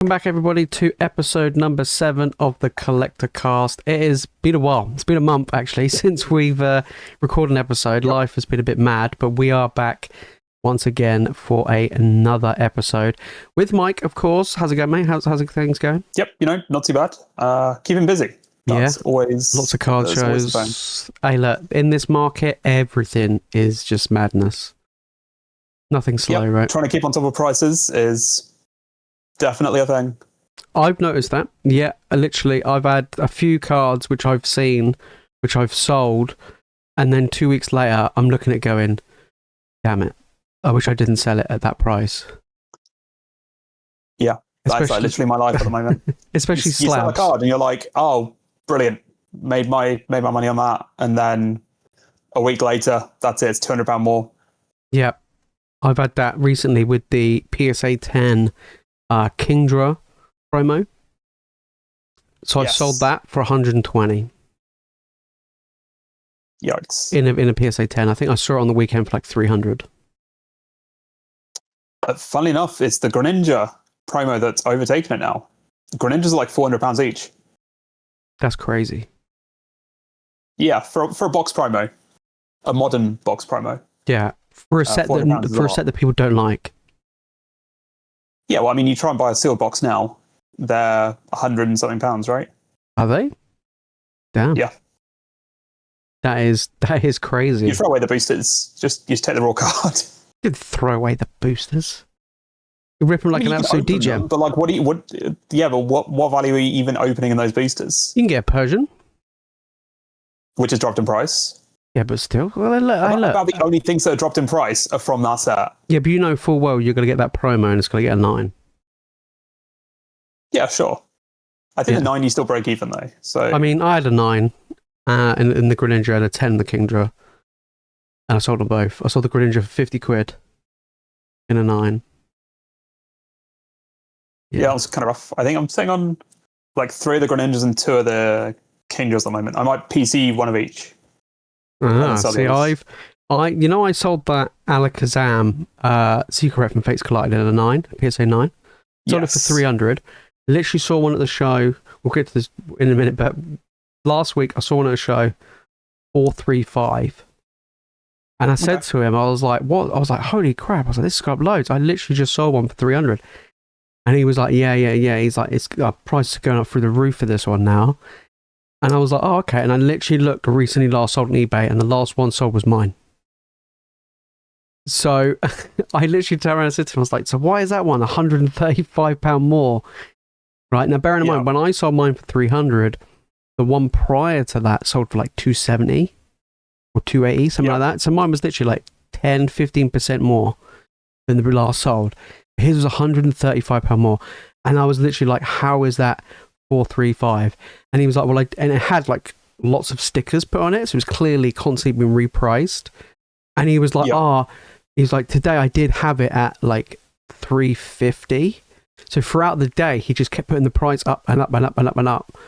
Welcome back, everybody, to episode number 7 of the Collector Cast. It has been a while. It's been a month, actually, since we've recorded an episode. Yep. Life has been a bit mad, but we are back once again for another episode. With Mike, of course. How's it going, mate? How's things going? Yep, not too bad. Keeping busy. That's always... Lots of card shows. Hey, look, in this market, everything is just madness. Nothing slow, right? Trying to keep on top of prices is... definitely a thing. I've noticed that. Yeah, literally, I've had a few cards which I've seen, which I've sold, and then 2 weeks later, I'm looking at going, damn it, I wish I didn't sell it at that price. Yeah, that's like literally my life at the moment. Especially slabs. You sell a card and you're like, oh, brilliant, made my money on that, and then a week later, that's it, it's £200 more. Yeah, I've had that recently with the PSA 10 Kingdra promo. So I sold that for 120. Yikes. In a PSA 10. I think I saw it on the weekend for like 300. Funnily enough, it's the Greninja promo that's overtaken it now. Greninjas are like £400 each. That's crazy. Yeah, for a box promo. A modern box promo. Yeah. For a set that people don't like. Yeah, well, I mean, you try and buy a sealed box now, they're £100 and something, right? Are they? Damn. Yeah. That is crazy. You throw away the boosters, you just take the raw card. You throw away the boosters. You rip them like an absolute dgem. But like, what value are you even opening in those boosters? You can get a Persian. Which has dropped in price. Yeah, but still. Well, about the only things that have dropped in price are from that set. Yeah, but you know full well you're going to get that promo and it's going to get a 9. Yeah, sure. I think the 9 you still break even though. So I mean, I had a 9 in the Greninja and a 10 in the Kingdra. And I sold them both. I sold the Greninja for 50 quid in a 9. Yeah, that was kind of rough. I think I'm sitting on like 3 of the Greninjas and 2 of the Kingdras at the moment. I might PC one of each. See, I sold that Alakazam Secret Rep from Fates Collide in a 9, PSA 9. Sold it for 300. Literally saw one at the show. We'll get to this in a minute, but last week I saw one at a show, 435. And I said to him, I was like, what? I was like, holy crap. I was like, this has got loads. I literally just sold one for 300. And he was like, yeah. He's like, it's price is going up through the roof for this one now. And I was like, oh, okay. And I literally looked recently last sold on eBay, and the last one sold was mine. So I literally turned around and said to him, I was like, so why is that one £135 more? Right. Now, bearing in mind, when I sold mine for 300, the one prior to that sold for like 270 or 280, something like that. So mine was literally like 10, 15% more than the last sold. His was £135 more. And I was literally like, how is that 435? And he was like, well, and it had like lots of stickers put on it, so it was clearly constantly being repriced. And he was like, he's like, today I did have it at like 350. So throughout the day, he just kept putting the price up and up and up and up and up.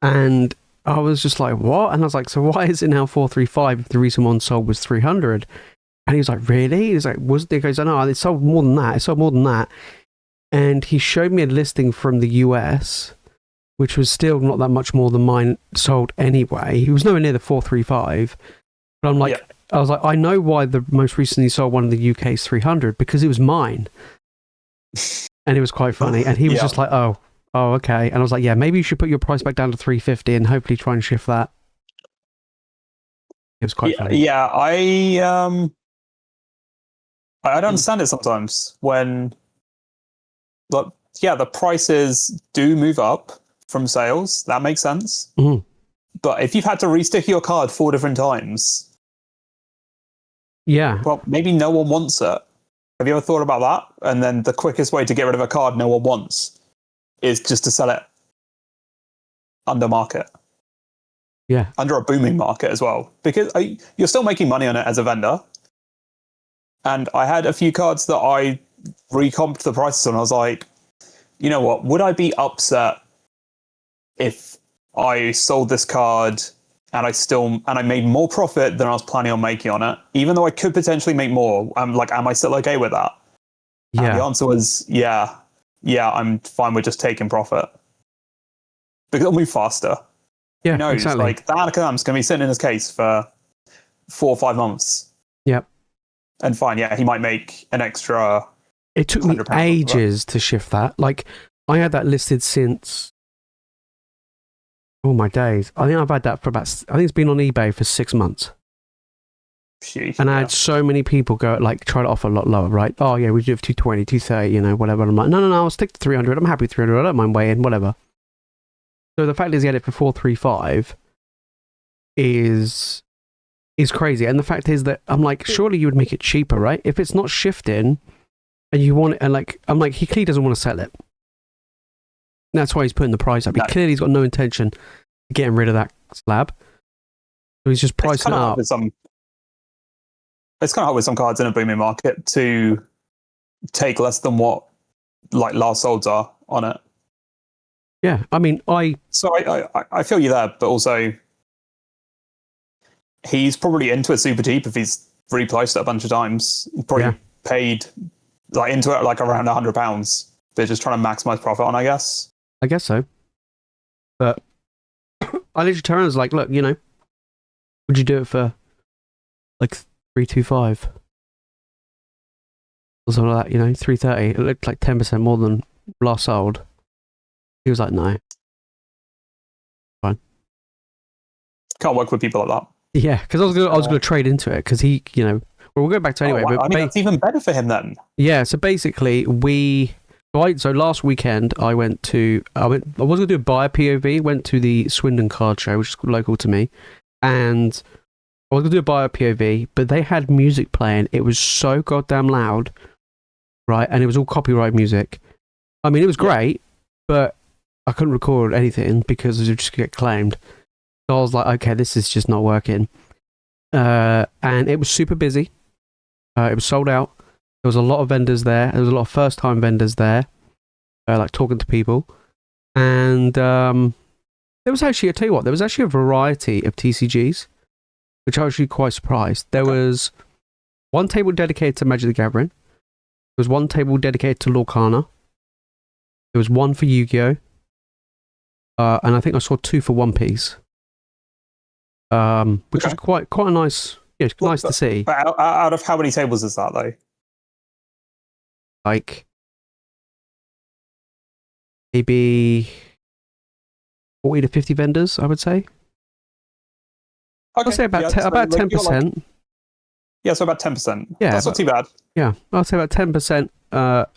And I was just like, what? And I was like, so why is it now 435 if the recent one sold was 300? And he was like, really? He's like, was it? He goes, no, it sold more than that. It sold more than that. And he showed me a listing from the US, which was still not that much more than mine sold anyway. He was nowhere near the 435. But I'm like, I was like, I know why the most recently sold one in the UK is 300, because it was mine. And it was quite funny. And he was just like, oh, okay. And I was like, yeah, maybe you should put your price back down to 350 and hopefully try and shift that. It was quite funny. Yeah, I don't understand it sometimes when, the prices do move up from sales. That makes sense. Mm-hmm. But if you've had to restick your card 4 different times, well, maybe no one wants it. Have you ever thought about that? And then the quickest way to get rid of a card no one wants is just to sell it under market. Yeah. Under a booming market as well. Because you're still making money on it as a vendor. And I had a few cards that I recomped the prices on. I was like, you know what? Would I be upset if I sold this card and I made more profit than I was planning on making on it, even though I could potentially make more? I'm like, am I still okay with that? Yeah. And the answer was, yeah. yeah, I'm fine with just taking profit because it'll move faster. Yeah, Who knows? exactly. Like that Arcanum's going to be sitting in his case for 4 or 5 months. Yep. And fine, yeah, he might make an extra. It took me £100 ages to shift that. Like, I had that listed since. Oh my days! I think I've had that for about. I think it's been on eBay for 6 months. Sheesh, And I had so many people go, like, try to offer a lot lower, right? Oh, yeah, we do have 220, 230, you know, whatever. And I'm like, no, I'll stick to 300. I'm happy with 300. I don't mind weighing, whatever. So the fact is he had it for 435 is crazy. And the fact is that I'm like, surely you would make it cheaper, right? If it's not shifting and you want it, and like, I'm like, he clearly doesn't want to sell it. That's why he's putting the price up. He clearly has got no intention of getting rid of that slab. So he's just pricing it up. It's kind of hard with some cards in a booming market to take less than what like last solds are on it. Yeah, I mean, I feel you there, but also he's probably into it super cheap if he's repriced it a bunch of times. Probably paid like into it like around £100. They're just trying to maximize profit on, I guess. I guess so. But I literally turned and was like, look, you know, would you do it for like 325? Or something like that, you know, 330. It looked like 10% more than last sold. He was like, no. Fine. Can't work with people like that. Yeah, because I was going to trade into it because he, you know, well, we'll go back to anyway. But that's even better for him then. Yeah, so basically so last weekend I was going to do a buyer POV, went to the Swindon card show, which is local to me, and I was going to do a buyer POV, but they had music playing. It was so goddamn loud, right? And it was all copyright music. I mean, it was great, but I couldn't record anything because it would just get claimed. So I was like, okay, this is just not working. And it was super busy. It was sold out. There was a lot of vendors there. There was a lot of first-time vendors there, like talking to people. And there was actually, I tell you what, there was actually a variety of TCGs, which I was actually quite surprised. There was one table dedicated to Magic the Gathering. There was one table dedicated to Lorcana. There was one for Yu-Gi-Oh! And I think I saw 2 for One Piece. Which was quite a nice, yeah, nice to see. But out of how many tables is that though? Like maybe 40 to 50 vendors, I would say. Okay. I'll say about 10%. Yeah, so about 10%. Yeah, that's not too bad. Yeah, I'll say about 10%.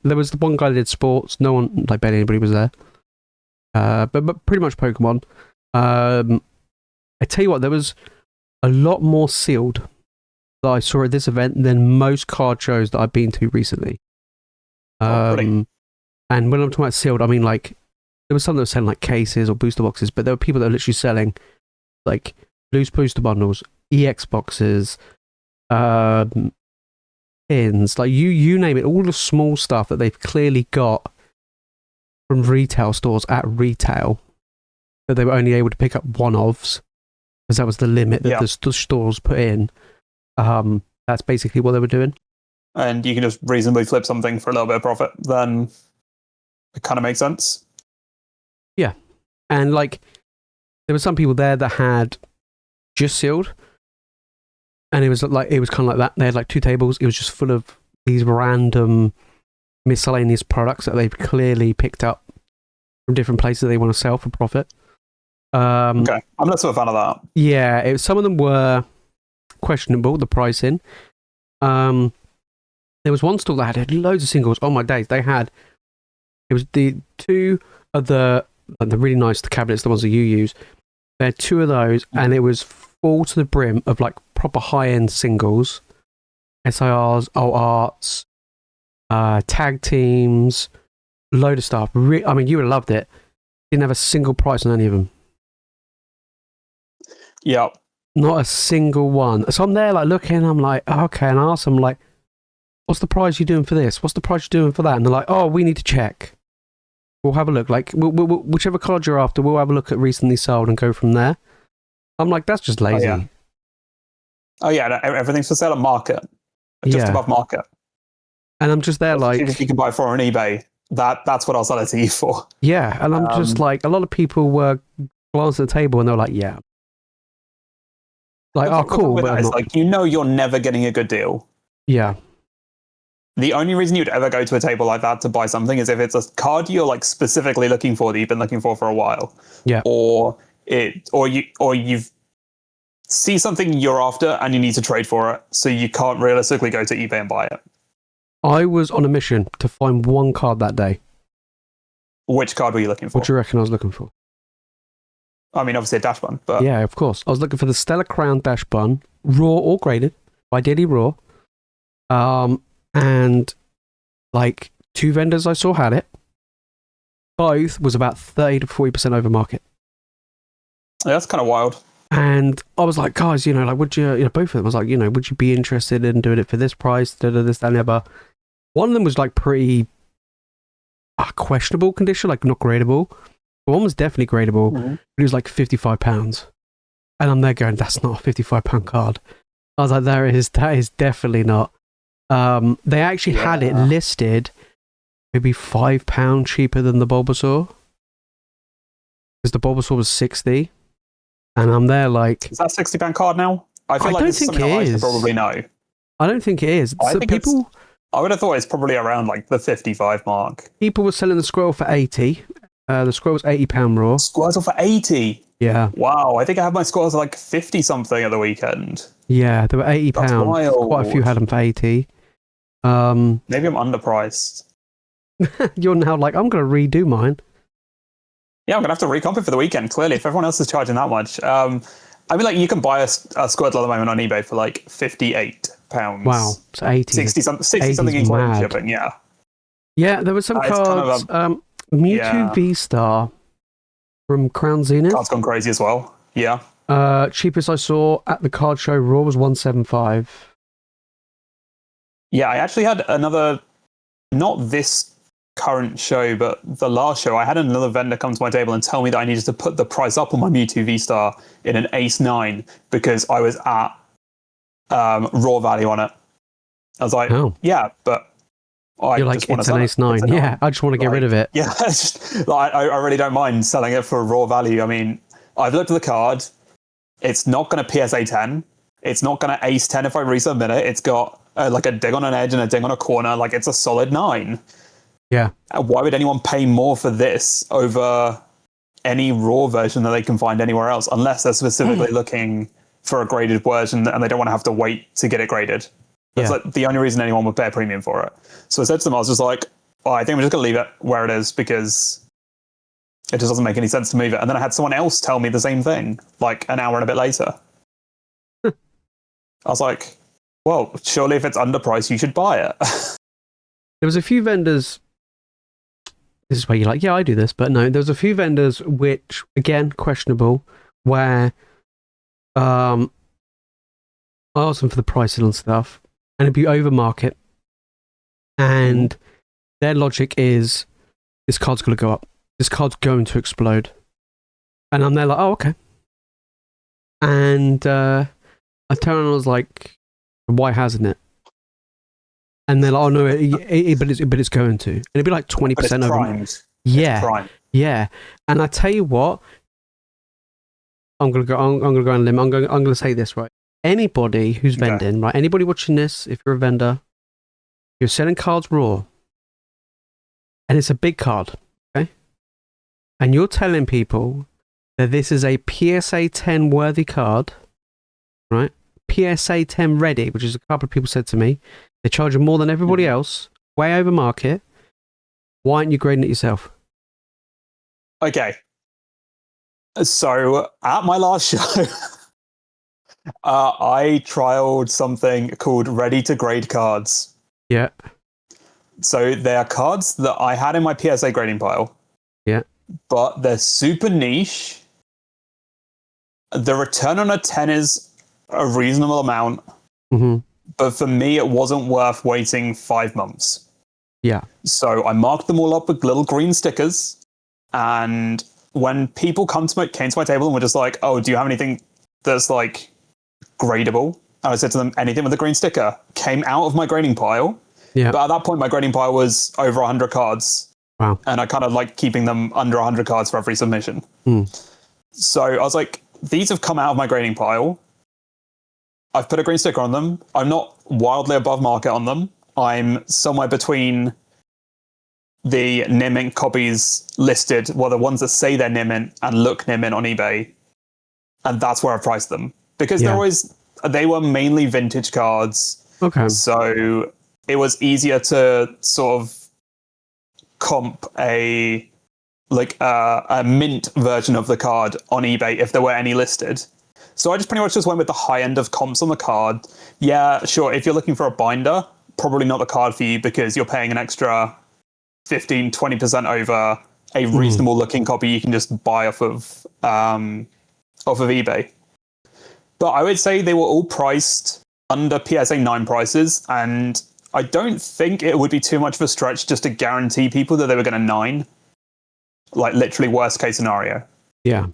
There was the one guy that did sports. No one, like barely anybody was there. But pretty much Pokemon. I tell you what, there was a lot more sealed that I saw at this event than most card shows that I've been to recently. And when I'm talking about sealed, I mean like there was some that were selling like cases or booster boxes, but there were people that were literally selling like loose booster bundles, EX boxes, pins, like you name it, all the small stuff that they've clearly got from retail stores at retail that they were only able to pick up one-offs because that was the limit that the stores put in. That's basically what they were doing. And you can just reasonably flip something for a little bit of profit, then it kind of makes sense. Yeah. And like, there were some people there that had just sealed, and it was kind of like that. They had like 2 tables. It was just full of these random miscellaneous products that they've clearly picked up from different places that they want to sell for profit. Okay, I'm not so a fan of that. Yeah, some of them were questionable, the pricing. There was one store that had loads of singles. Oh my days, it was the 2 of the really nice cabinets, the ones that you use. They had 2 of those, and it was full to the brim of like proper high-end singles, SIRs, alt arts, tag teams, load of stuff. I mean, you would have loved it. Didn't have a single price on any of them. Yeah. Not a single one. So I'm there like looking, I'm like, okay, and I ask them like, what's the price you're doing for this? What's the price you're doing for that? And they're like, oh, we need to check. We'll have a look. Like, whichever card you're after, we'll have a look at recently sold and go from there. I'm like, that's just lazy. Oh yeah, everything's for sale at market. Just above market. And I'm just there like... If you can buy 4 on eBay that's what I'll sell it to you for. Yeah, and I'm just like, a lot of people were glancing at the table and they were like, yeah. Like, oh, cool. But it's like, you're never getting a good deal. Yeah. The only reason you'd ever go to a table like that to buy something is if it's a card you're like specifically looking for that you've been looking for a while. Yeah. Or you've see something you're after and you need to trade for it, so you can't realistically go to eBay and buy it. I was on a mission to find one card that day. Which card were you looking for? What do you reckon I was looking for? I mean, obviously a dash bun, but yeah, of course. I was looking for the Stellar Crown dash bun, raw or graded, ideally raw. And like 2 vendors I saw had it. Both was about 30 to 40% over market. Yeah, that's kind of wild. And I was like, guys, like, would you, both of them, I was like, would you be interested in doing it for this price, this, that, and the other? One of them was like pretty questionable condition, like not gradable. One was definitely gradable, but it was like £55. And I'm there going, that's not a £55 card. I was like, that is definitely not. They actually had it listed maybe £5 cheaper than the Bulbasaur. Because the Bulbasaur was 60. And I'm there like... Is that £60 card now? I feel like this is something I should probably know. I don't think it is. I would have thought it's probably around like the 55 mark. People were selling the Squirrel for 80. The Squirrel was £80 raw. Squirtle for 80? Yeah. Wow, I think I had my Squirrels like 50 something at the weekend. Yeah, they were £80. That's wild. Quite a few had them for 80. Maybe I'm underpriced. You're now like, I'm going to redo mine. Yeah, I'm going to have to recomp it for the weekend, clearly, if everyone else is charging that much. I mean, like, you can buy a Squirtle at the moment on eBay for like £58. Wow, it's 80. 60 something including shipping, yeah. Yeah, there were some cards. Mewtwo V-Star from Crown Zenith. Card's gone crazy as well, yeah. Cheapest I saw at the card show raw was $175. Yeah, I actually had another, not this current show, but the last show, I had another vendor come to my table and tell me that I needed to put the price up on my Mewtwo V-Star in an Ace 9 because I was at raw value on it. I was like, yeah, but you're like, it's an Ace 9. Yeah, I just want to get rid of it. Yeah, I really don't mind selling it for raw value. I mean, I've looked at the card. It's not going to PSA 10. It's not going to Ace 10 if I resubmit it. It's got like a dig on an edge and a dig on a corner. Like, it's a solid 9. Yeah. Why would anyone pay more for this over any raw version that they can find anywhere else, unless they're specifically looking for a graded version and they don't want to have to wait to get it graded? That's like the only reason anyone would pay a premium for it. So I said to them, I was just like, I think I'm just going to leave it where it is because it just doesn't make any sense to move it. And then I had someone else tell me the same thing, like an hour and a bit later. I was like, well, surely if it's underpriced, you should buy it. There was a few vendors... This is where you're like, yeah, I do this. But no, there's a few vendors which, again, questionable, where I asked them for the pricing on stuff, and it'd be over market. And their logic is, this card's going to go up. This card's going to explode. And I'm there like, oh, okay. And I turned and I was like, why hasn't it? And they're like, oh no, but it's going to. And it'd be like 20% over. Yeah. Yeah. And I tell you what, I'm gonna go on a limb. I'm gonna say this, right? Anybody who's vending, right? Anybody watching this, if you're a vendor, you're selling cards raw, and it's a big card, okay? And you're telling people that this is a PSA 10 worthy card, right? PSA 10 ready, which is a couple of people said to me. They're charging more than everybody else, way over market. Why aren't you grading it yourself? Okay. So at my last show, I trialed something called ready to grade cards. Yeah. So they are cards that I had in my PSA grading pile. Yeah. But they're super niche. The return on a 10 is a reasonable amount. Mm-hmm. But for me, it wasn't worth waiting 5 months. Yeah. So I marked them all up with little green stickers. And when people came to my table and were just like, oh, do you have anything that's like gradable? And I said to them, anything with a green sticker came out of my grading pile. Yeah. But at that point, my grading pile was over 100 cards. Wow. And I kind of like keeping them under 100 cards for every submission. So I was like, these have come out of my grading pile. I've put a green sticker on them. I'm not wildly above market on them. I'm somewhere between the Nimint copies listed, well, the ones that say they're Nimint and look Nimint on eBay. And that's where I priced them. Because they were mainly vintage cards. Okay. So it was easier to sort of comp a mint version of the card on eBay if there were any listed. So I just pretty much just went with the high end of comps on the card. Yeah, sure, if you're looking for a binder, probably not the card for you because you're paying an extra 15, 20% over a reasonable looking copy you can just buy off of eBay. But I would say they were all priced under PSA 9 prices, and I don't think it would be too much of a stretch just to guarantee people that they were going to 9. Like, literally worst case scenario. Yeah.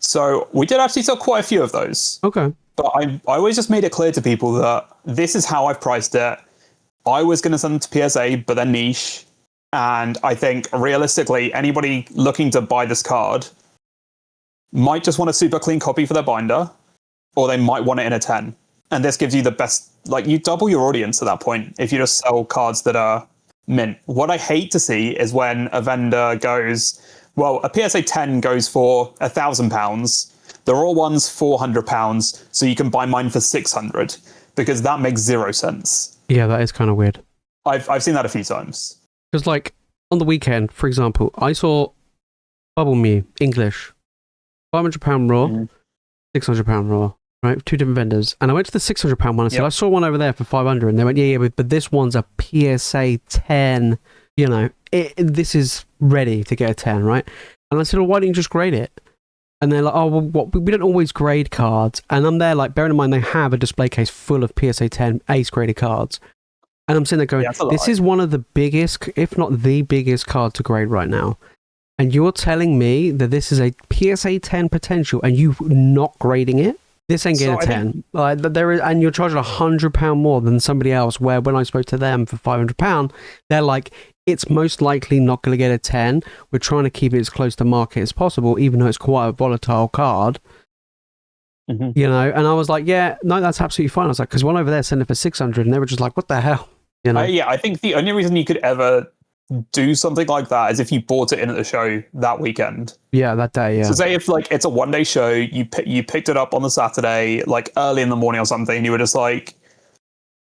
So we did actually sell quite a few of those. Okay. But I always just made it clear to people that this is how I've priced it. I was going to send them to PSA, but they're niche. And I think, realistically, anybody looking to buy this card might just want a super clean copy for their binder, or they might want it in a 10. And this gives you the best, like, you double your audience at that point if you just sell cards that are mint. What I hate to see is when a vendor goes, well, a PSA 10 goes for £1,000. They're all ones £400, so you can buy mine for 600 because that makes zero sense. Yeah, that is kind of weird. I've seen that a few times. Because, like, on the weekend, for example, I saw Bubble Mew, English, £500 raw, £600 raw, right? 2 different vendors. And I went to the £600 one and said, I saw one over there for 500. And they went, yeah, but this one's a PSA 10. You know, this is ready to get a 10, right? And I said, well, why didn't you just grade it? And they're like, oh, well, what? We don't always grade cards. And I'm there, like, bearing in mind they have a display case full of PSA 10 ace graded cards. And I'm sitting there going, this is one of the biggest, if not the biggest card to grade right now. And you're telling me that this is a PSA 10 potential and you not grading it? This ain't getting a 10. There is, and you're charging £100 more than somebody else, where when I spoke to them for £500, they're like, it's most likely not going to get a 10. We're trying to keep it as close to market as possible, even though it's quite a volatile card. You know, and I was like, yeah, no, that's absolutely fine. I was like, because one over there sent it for 600 and they were just like, what the hell? You know? Yeah, I think the only reason you could ever do something like that is if you bought it in at the show that weekend. Yeah, that day, yeah. So say if, like, it's a one-day show, you picked it up on the Saturday, like, early in the morning or something, and you were just like,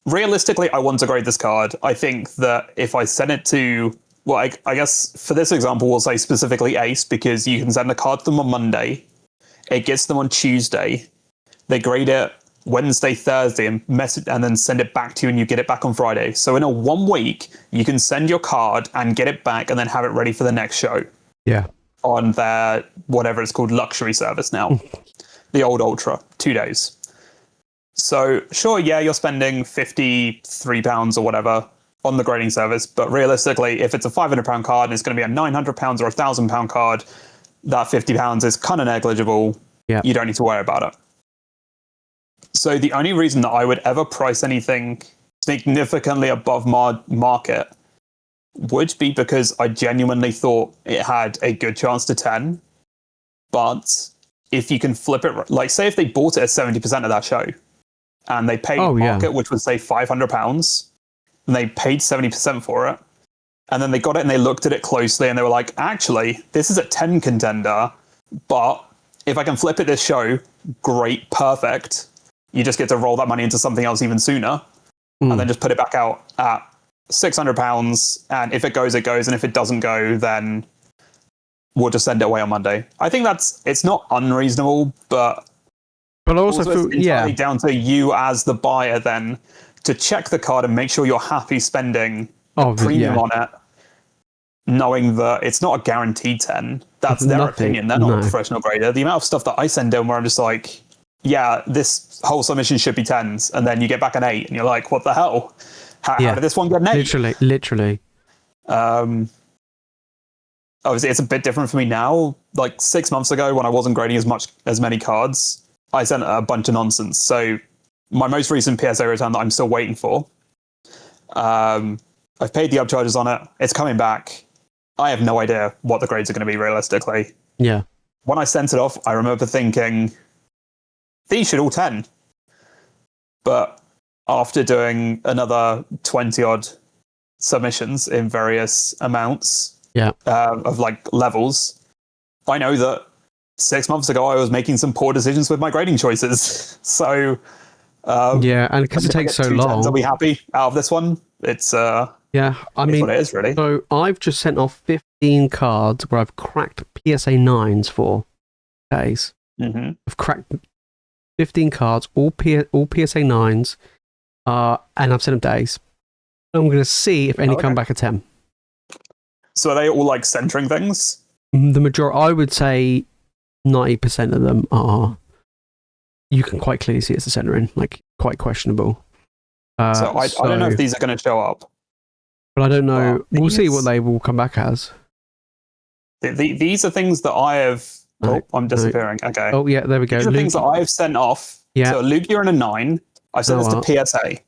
realistically, I want to grade this card. I think that if I send it to, well, I guess for this example, we'll say specifically Ace, because you can send a card to them on Monday, it gets them on Tuesday, they grade it Wednesday, Thursday, and then send it back to you, and you get it back on Friday. So in a 1 week, you can send your card and get it back, and then have it ready for the next show. Yeah. On their whatever it's called, luxury service now, the old Ultra, 2 days. So sure, yeah, you're spending £53 or whatever on the grading service, but realistically, if it's a £500 card and it's going to be a £900 or £1,000 card, that £50 is kind of negligible. Yeah. You don't need to worry about it. So the only reason that I would ever price anything significantly above market would be because I genuinely thought it had a good chance to 10. But if you can flip it, like say if they bought it at 70% of that show and they paid market, which would say £500, and they paid 70% for it, and then they got it and they looked at it closely and they were like, actually, this is a 10 contender, but if I can flip it this show, great, perfect. You just get to roll that money into something else even sooner, and then just put it back out at £600. And if it goes, it goes. And if it doesn't go, then we'll just send it away on Monday. I think it's not unreasonable, but I also feel, it's entirely down to you as the buyer then to check the card and make sure you're happy spending a premium on it, knowing that it's not a guaranteed 10. That's their opinion. They're not a professional grader. The amount of stuff that I send in where I'm just like, yeah, this whole submission should be 10s, and then you get back an 8, and you're like, what the hell? How did this one get an 8? Literally. Obviously, it's a bit different for me now. Like 6 months ago, when I wasn't grading as many cards, I sent a bunch of nonsense. So my most recent PSA return that I'm still waiting for, I've paid the upcharges on it. It's coming back. I have no idea what the grades are going to be realistically. Yeah. When I sent it off, I remember thinking, these should all 10. But after doing another 20 odd submissions in various amounts of like levels, I know that 6 months ago I was making some poor decisions with my grading choices. So yeah, and because it takes so long, I'll be happy out of this one. It's yeah, I mean, what it is really. So I've just sent off 15 cards where I've cracked PSA 9s for days. Mm-hmm. I've cracked 15 cards, all PSA 9s, and I've sent them days. I'm going to see if any come back at 10. So are they all like centering things? The majority, I would say 90% of them are, you can quite clearly see it's a centering, like quite questionable. So I don't know if these are going to show up. But I don't know. We'll see what they will come back as. These are things that I have... No, I'm disappearing. no. Okay. Oh, yeah, there we go. These are things that I've sent off. Yeah. So Lugia in a 9. I've sent this to PSA.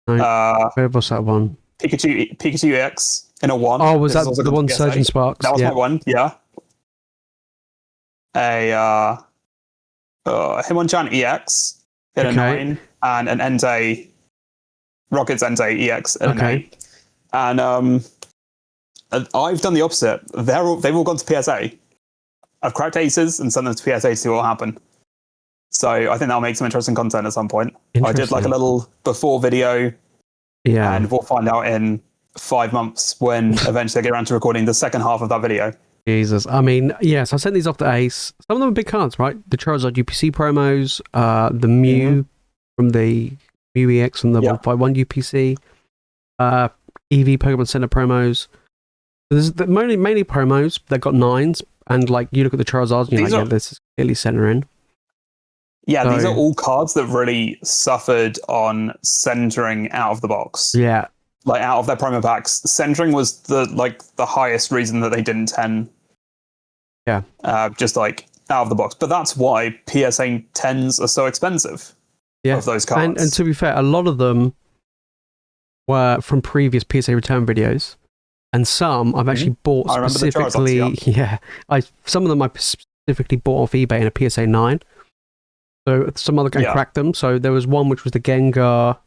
No. Where was that one? Pikachu EX in a 1. Oh, was that the one Surgeon Sparks? That was my one, yeah. A Hitmonchan EX in a 9, and an Entei, Rocket's Entei EX in an 8. And I've done the opposite. They've all gone to PSA. I've cracked aces and sent them to PSA to see what will happen. So I think that'll make some interesting content at some point. I did like a little before video. Yeah. And we'll find out in 5 months when eventually I get around to recording the second half of that video. Jesus. I mean, yes, I sent these off to Ace. Some of them are big cards, right? The Charizard UPC promos, the Mew from the Mew EX from the 151 UPC, EV Pokemon Center promos. There's mainly promos. They've got 9s, and like you look at the Charizards, and you're like, yeah, this is clearly centering. Yeah, these are all cards that really suffered on centering out of the box. Yeah. Like out of their promo packs, centering was the highest reason that they didn't 10. Yeah. Just like out of the box. But that's why PSA 10s are so expensive. Yeah. Of those cards. And to be fair, a lot of them were from previous PSA return videos. And some I've actually bought specifically. Some of them I specifically bought off eBay in a PSA 9. So some other guy cracked them. So there was one which was the Gengar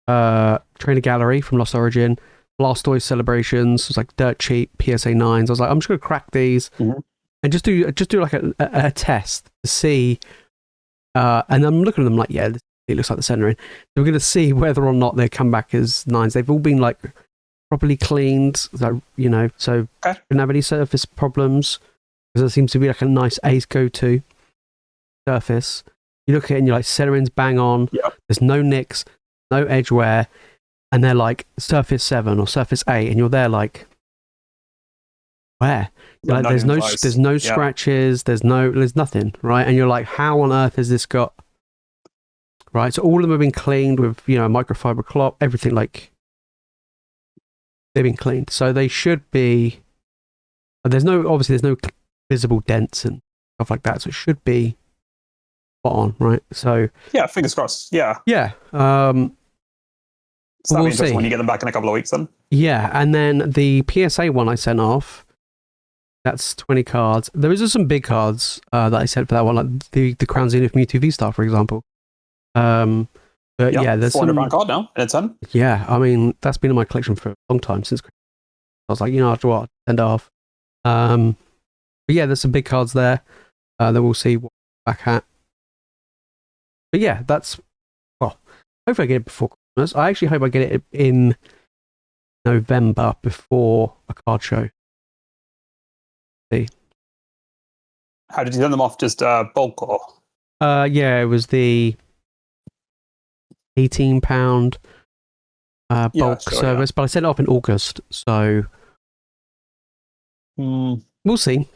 Trainer Gallery from Lost Origin, Blastoise Celebrations. It was like dirt cheap PSA 9s. I was like, I'm just going to crack these and just do like a test to see. And I'm looking at them like, yeah, it looks like the centering. So we're going to see whether or not they come back as 9s. They've all been like properly cleaned, so, you know, so didn't have any surface problems because it seems to be like a nice Ace go-to surface. You look at it and you're like, centering's bang on. There's no nicks, no edge wear, and they're like surface 7 or surface 8, and you're there like, where? Like, there's no scratches, there's nothing, right? And you're like, how on earth has this got? Right, so all of them have been cleaned with, you know, microfiber cloth, everything, like they've been cleaned, so they should be. There's no visible dents and stuff like that, so it should be spot on, right? So yeah, fingers crossed. Yeah. So we'll see when you get them back in a couple of weeks, then. Yeah, and then the PSA one I sent off. That's 20 cards. There is some big cards that I sent for that one, like the Crown Zenith Mewtwo V-Star, for example. But yeah, there's some £400 card now, and it's done. Yeah, I mean, that's been in my collection for a long time since I was like, you know, after what, send it off. But yeah, there's some big cards there that we'll see what we're back at. But yeah, that's, well, hopefully I get it before Christmas. I actually hope I get it in November before a card show. See. How did you send them off? Just bulk or? Yeah, it was the £18 bulk service, but I sent it off in August, so we'll see.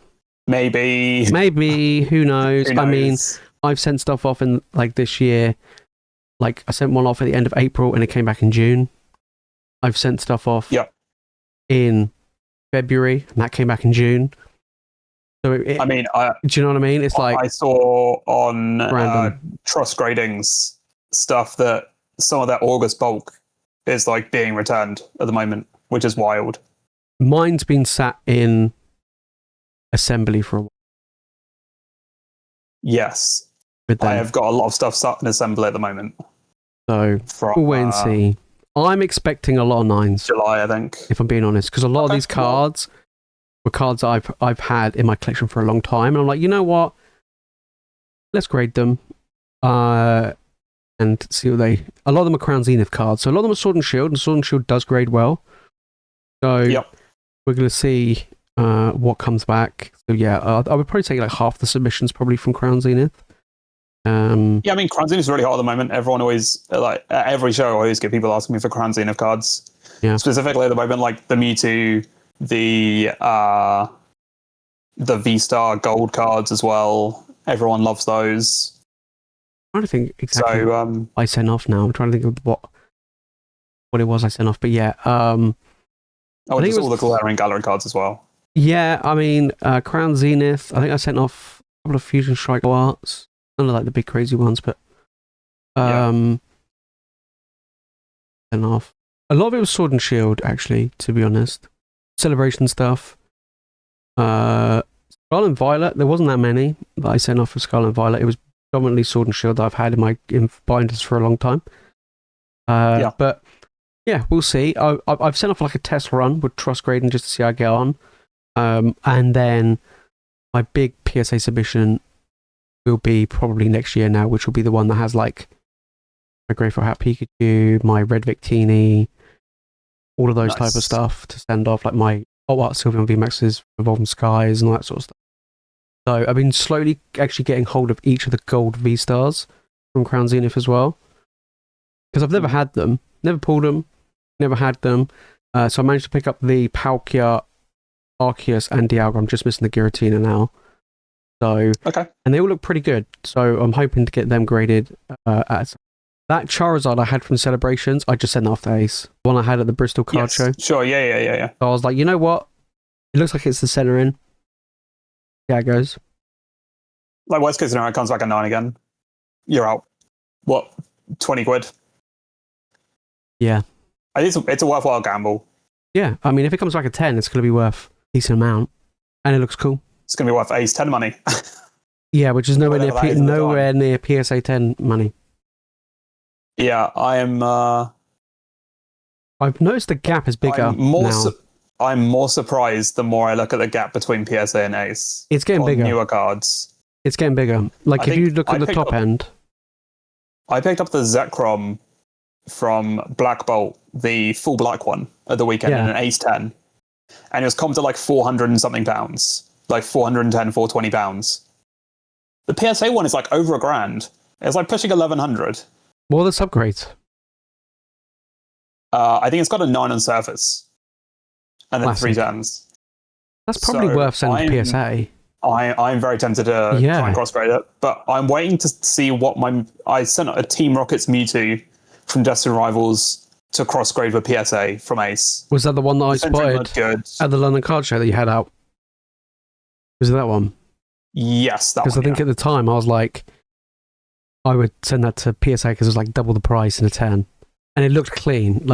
Maybe, who knows? I mean, I've sent stuff off in like this year. Like I sent one off at the end of April and it came back in June. I've sent stuff off in February and that came back in June. So I mean, do you know what I mean? It's like I saw on Trust Gradings stuff that some of that August bulk is like being returned at the moment, which is wild. Mine's been sat in assembly for a while. Yes. But then, I have got a lot of stuff sat in assembly at the moment. So we'll wait and see. I'm expecting a lot of 9s. July, I think. If I'm being honest, because a lot of these cards were cards I've had in my collection for a long time, and I'm like, you know what? Let's grade them, and see what they. A lot of them are Crown Zenith cards, so a lot of them are Sword and Shield, and Sword and Shield does grade well. So we're gonna see what comes back. So yeah, I would probably take like half the submissions probably from Crown Zenith. Yeah, I mean, Crown Zenith is really hot at the moment. Everyone always, like, at every show, I always get people asking me for Crown Zenith cards. Yeah. Specifically at the moment, like the Mewtwo, the V-Star gold cards as well. Everyone loves those. I'm trying to think exactly what I sent off now. I'm trying to think of what it was I sent off. But yeah. I think just all the glaring gallery cards as well. Yeah, I mean, Crown Zenith, I think I sent off a couple of Fusion Strike arts. None of like the big crazy ones, but sent off. A lot of it was Sword and Shield, actually, to be honest. Celebration stuff. Scarlet and Violet, there wasn't that many that I sent off for Scarlet and Violet. It was predominantly Sword and Shield that I've had in my binders for a long time. But yeah, we'll see. I've sent off like a test run with Trust Grading just to see how I get on. And then my big PSA submission will be probably next year now, which will be the one that has like my Grateful Hat Pikachu, my Red Victini, all of those type of stuff to send off, like my Art Sylveon VMAX's Evolving Skies and all that sort of stuff. So I've been slowly actually getting hold of each of the gold V-Stars from Crown Zenith as well. Because I've never had them, never pulled them, never had them. So I managed to pick up the Palkia, Arceus, and Dialga. I'm just missing the Giratina now. So, and they all look pretty good. So I'm hoping to get them graded. That Charizard I had from Celebrations, I just sent off to Ace. The one I had at the Bristol card show. Sure, yeah. So I was like, you know what? It looks like it's the center in. Yeah, it goes. Like, worst case scenario, it comes back at 9 again. You're out. What, 20 quid? Yeah. I think it's a worthwhile gamble. Yeah, I mean, if it comes back at 10, it's going to be worth a decent amount. And it looks cool. It's going to be worth Ace 10 money. Yeah, which is nowhere near PSA 10 money. Yeah, I've noticed the gap is bigger now. I'm more surprised the more I look at the gap between PSA and Ace. It's getting bigger. Newer cards. It's getting bigger. Like, if you look at the top end. I picked up the Zekrom from Black Bolt, the full black one, at the weekend in an Ace 10. And it was comped at like 400 and something pounds. Like 410, 420 pounds. The PSA one is like over $1,000. It's like pushing 1,100. What are the subgrades? I think it's got a 9 on surface. And then 3 10s. That's probably worth sending to PSA. I'm very tempted to try and cross-grade it. But I'm waiting to see what I sent a Team Rockets Mewtwo from Destined Rivals to cross-grade with PSA from Ace. Was that the one that I spotted at the London card show that you had out? Was it that one? Yes, that one. Because I think at the time I was like, I would send that to PSA because it was like double the price in a 10. And it looked clean.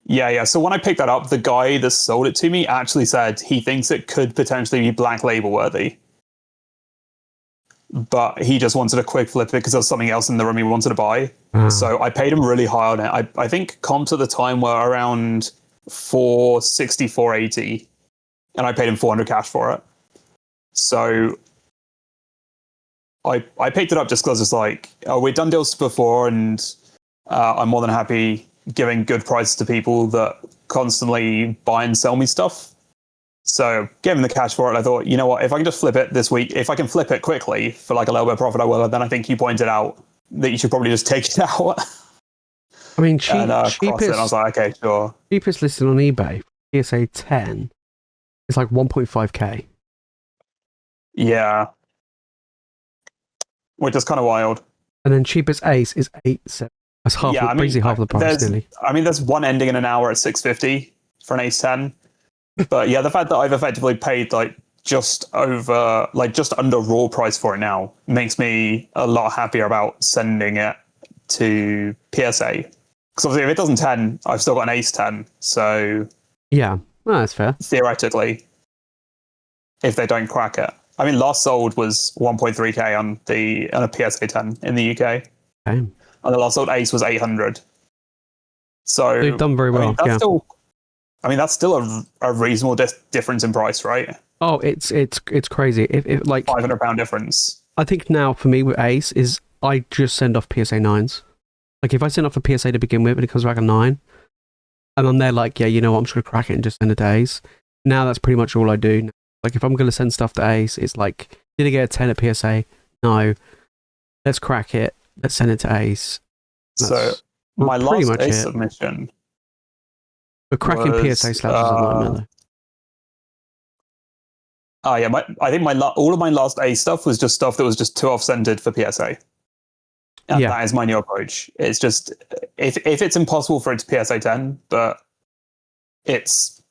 Yeah. So when I picked that up, the guy that sold it to me actually said he thinks it could potentially be Black Label worthy. But he just wanted a quick flip it because there was something else in the room he wanted to buy. So I paid him really high on it. I think comps at the time were around 460, 480. And I paid him 400 cash for it. So I picked it up just because it's like, we've done deals before, and I'm more than happy giving good prices to people that constantly buy and sell me stuff. So gave him the cash for it. I thought, you know what, if I can just flip it this week, if I can flip it quickly for like a little bit of profit, I will. Then I think you pointed out that you should probably just take it out. I mean, cheapest. I was like, okay, sure. Cheapest listed on eBay, PSA 10, is like 1.5k. Yeah. Which is kind of wild. And then cheapest Ace is 8.7. That's basically half the price, nearly. I mean, there's one ending in an hour at 650 for an Ace 10. But yeah, the fact that I've effectively paid just under raw price for it now makes me a lot happier about sending it to PSA. Because obviously, if it doesn't 10, I've still got an ace 10. So Yeah, well, that's fair. theoretically, if they don't crack it, I mean, last sold was 1.3k on a PSA 10 in the UK, Okay. and the last sold ace was 800. So They've done very well. That's still a reasonable difference in price, right? Oh, it's crazy. If like £500 difference. I think now for me with Ace is I just send off PSA 9s. Like if I send off a PSA to begin with and it comes back a 9, and I'm there like, yeah, you know what, I'm just gonna crack it and just send it to Ace. Now that's pretty much all I do. Like if I'm gonna send stuff to Ace, it's like, did I get a 10 at PSA? No. Let's crack it. Let's send it to Ace. So my last Ace submission. But cracking PSA slabs is a nightmare though. Oh yeah, I think all of my last Ace stuff was just stuff that was just too off-centered for PSA. And that is my new approach. It's just, if it's impossible for it to PSA 10, but it's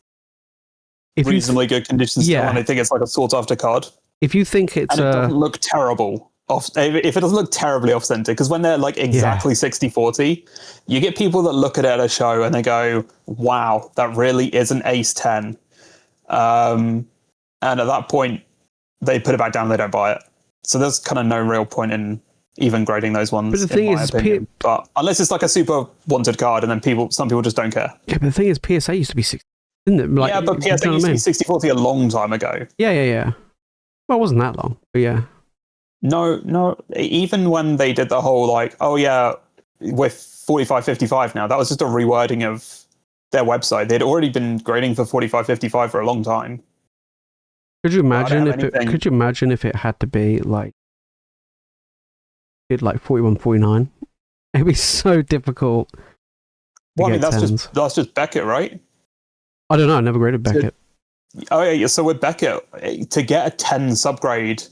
reasonably good conditions still, and I think it's like a sought-after card. If you think it's... And it doesn't look terrible. If it doesn't look terribly off-centered, because when they're like exactly 60-40, you get people that look at it at a show and they go, wow, that really is an ace 10. And at that point, they put it back down and they don't buy it. So there's kind of no real point in even grading those ones. But the thing is, but unless it's like a super wanted card, and then some people just don't care. Yeah, but the thing is, PSA used to be 60, didn't it? Like, yeah, but PSA used to be 60-40 a long time ago. Yeah. Well, it wasn't that long, but yeah. No. Even when they did the whole like, oh yeah, we're 45-55 now, that was just a rewording of their website. They'd already been grading for 45-55 for a long time. Could you imagine if it had to be like, did like 41-49? It'd be so difficult. Well, I mean, that's just Beckett, right? I don't know. I never graded Beckett. So with Beckett, to get a 10 subgrade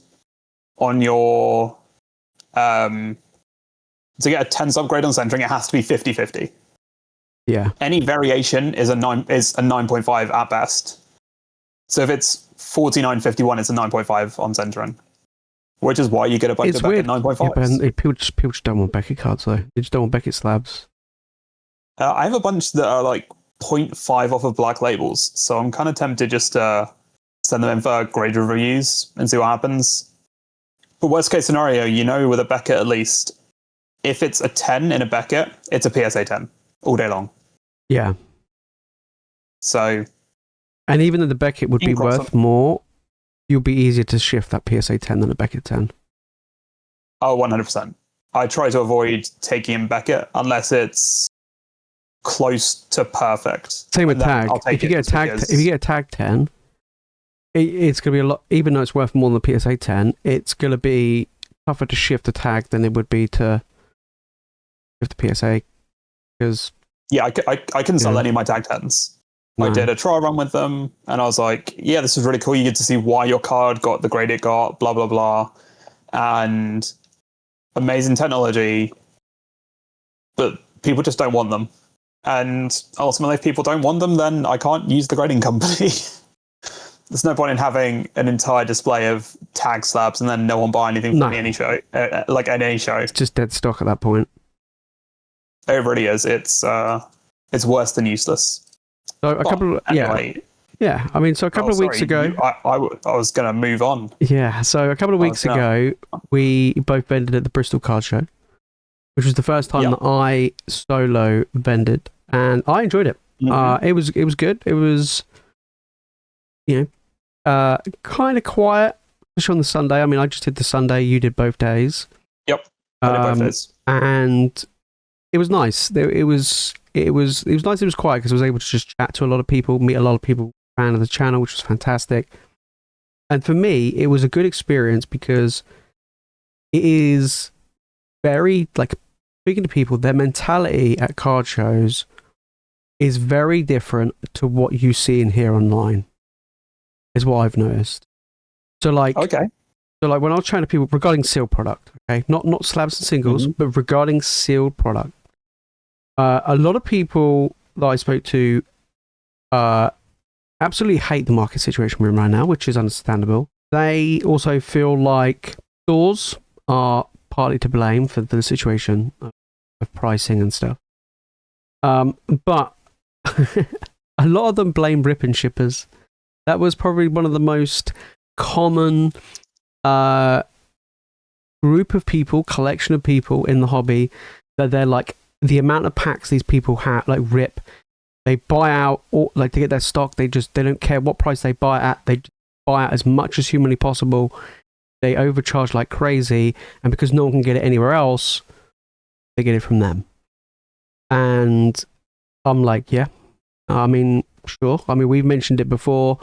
on your to get a 10 subgrade on centering, it has to be 50-50. Yeah. Any variation is a 9.5 at best. So if it's 49-51, it's a 9.5 on centering. Which is why you get a bunch of Beckett 9.5s. Yeah, but people just don't want Beckett cards though. They just don't want Beckett slabs. I have a bunch that are like 0.5 off of black labels, so I'm kind of tempted just to send them in for graded reviews and see what happens. But worst case scenario, with a Beckett at least, if it's a 10 in a Beckett, it's a PSA 10 all day long. Yeah. So... And even though the Beckett would be worth more, you'll be easier to shift that PSA 10 than a Beckett 10. Oh, 100%. I try to avoid taking in Beckett unless it's close to perfect. Same with tag. If you get a tag 10, it's going to be a lot, even though it's worth more than the PSA 10, it's going to be tougher to shift the tag than it would be to shift the PSA. Because I couldn't sell any of my tag 10s. No. I did a trial run with them, and I was like, yeah, this is really cool. You get to see why your card got the grade it got, blah, blah, blah. And amazing technology, but people just don't want them. And ultimately, if people don't want them, then I can't use the grading company. There's no point in having an entire display of tag slabs and then no one buy anything from any show, at any show. It's just dead stock at that point. It really is. It's worse than useless. So a couple of weeks ago, I was going to move on. Yeah, so a couple of weeks ago, we both vended at the Bristol Card Show, which was the first time that I solo vended, and I enjoyed it. Mm-hmm. It was good. It was, kind of quiet, especially on the Sunday. I mean, I just did the Sunday. You did both days. Yep, I did both days, and it was nice. It was nice. It was quiet because I was able to just chat to a lot of people, meet a lot of people, fan of the channel, which was fantastic. And for me, it was a good experience because it is very, like, speaking to people, their mentality at card shows is very different to what you see and hear online, is what I've noticed. So when I was chatting to people regarding sealed product, okay, not slabs and singles, but regarding sealed product, a lot of people that I spoke to absolutely hate the market situation we're in right now, which is understandable. They also feel like stores are partly to blame for the situation of pricing and stuff. But a lot of them blame rip and shippers. That was probably one of the most common group of people, collection of people in the hobby, that they're like, the amount of packs these people have, like rip, they buy out, or like to get their stock, they don't care what price they buy at, they buy out as much as humanly possible. They overcharge like crazy, and because no one can get it anywhere else, they get it from them. And I'm like, yeah, I mean, sure. I mean, we've mentioned it before,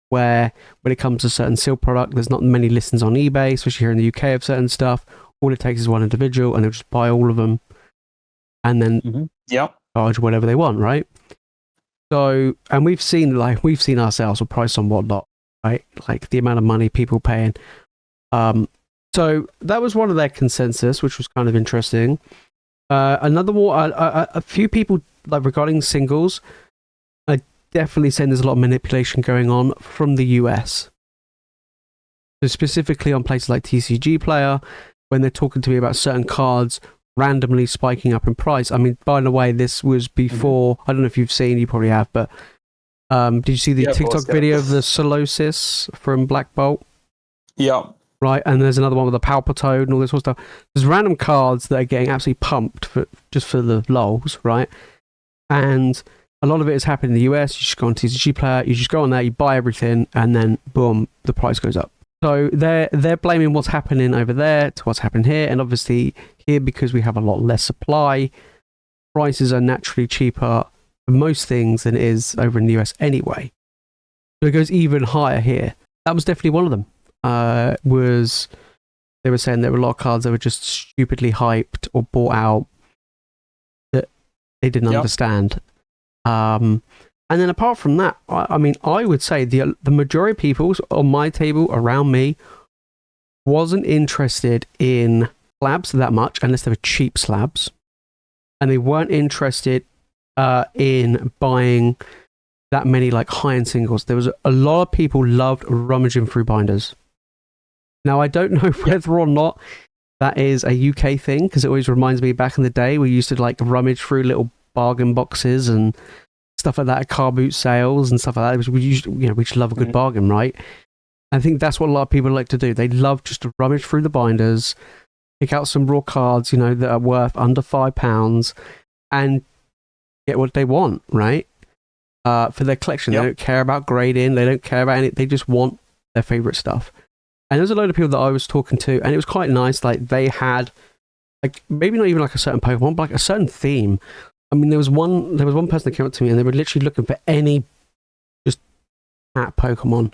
where when it comes to certain seal product, there's not many listings on eBay, especially here in the UK, of certain stuff. All it takes is one individual, and they'll just buy all of them, and then charge whatever they want, right? So, and we've seen ourselves with price on whatnot, right? Like the amount of money people paying. So that was one of their consensus, which was kind of interesting. Another one, a few people, like regarding singles, are definitely saying there's a lot of manipulation going on from the US. So specifically on places like TCG Player, when they're talking to me about certain cards randomly spiking up in price. I mean, by the way, this was before, I don't know if you've seen, you probably have, but did you see the TikTok video of the Solosis from Black Bolt? Yeah. Right, and there's another one with a Palpitoad and all this sort of stuff. There's random cards that are getting absolutely pumped just for the lols, right? And a lot of it is happening in the US. You just go on TCG Player, you just go on there, you buy everything, and then boom, the price goes up. So they're blaming what's happening over there to what's happening here, and obviously here, because we have a lot less supply, prices are naturally cheaper for most things than it is over in the US anyway. So it goes even higher here. That was definitely one of them. They were saying there were a lot of cards that were just stupidly hyped or bought out that they didn't understand. And then apart from that, I mean, I would say the majority of people on my table around me wasn't interested in slabs that much unless they were cheap slabs, and they weren't interested in buying that many like high-end singles. There was a lot of people loved rummaging through binders. Now, I don't know whether or not that is a UK thing, because it always reminds me back in the day we used to like rummage through little bargain boxes and stuff like that at car boot sales and stuff like that. We usually, we just love a good bargain, right? I think that's what a lot of people like to do. They love just to rummage through the binders, pick out some raw cards, that are worth under £5 and get what they want, right? For their collection. They don't care about grading. They don't care about anything. They just want their favorite stuff. And there's a load of people that I was talking to, and it was quite nice. Like, they had, like, maybe not even like a certain Pokemon, but like a certain theme. I mean, there was one person that came up to me, and they were literally looking for any just cat Pokemon.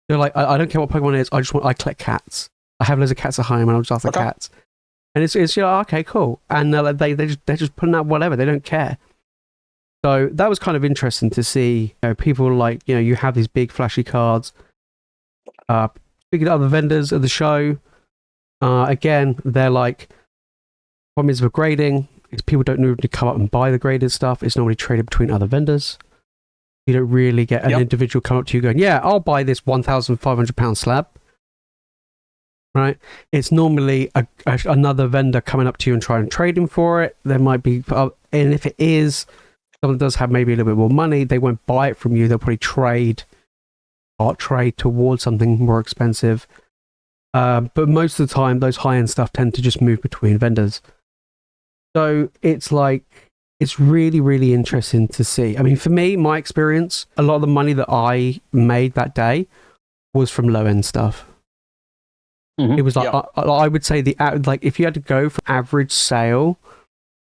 They're like, I don't care what Pokemon it is. I collect cats. I have loads of cats at home, and I'll just ask the cats. And it's okay, cool. And they're just putting out whatever. They don't care. So that was kind of interesting to see. People like, you have these big flashy cards. Speaking of other vendors of the show, again, they're like, problem is with grading, is people don't normally come up and buy the graded stuff. It's normally traded between other vendors. You don't really get an individual come up to you going, yeah, I'll buy this £1,500 slab. Right? It's normally another vendor coming up to you and trying to trade him for it. There might be, and if it is, someone does have maybe a little bit more money, they won't buy it from you. They'll probably trade towards something more expensive. But most of the time, those high-end stuff tend to just move between vendors. So it's really, really interesting to see. I mean, for me, my experience, a lot of the money that I made that day was from low-end stuff. Mm-hmm. It was like, I would say if you had to go for average sale,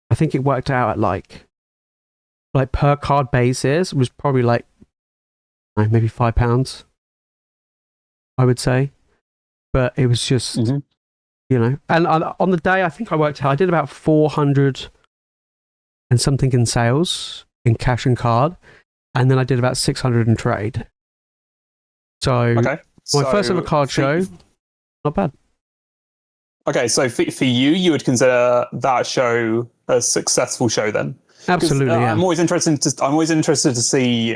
I think it worked out at like per card basis, it was probably like maybe £5, I would say. But it was just, and on the day, I think I did about 400 and something in sales, in cash and card, and then I did about 600 in trade. So, my first ever card show, not bad. Okay, so for you would consider that show a successful show then? Absolutely, yeah. I'm always interested to see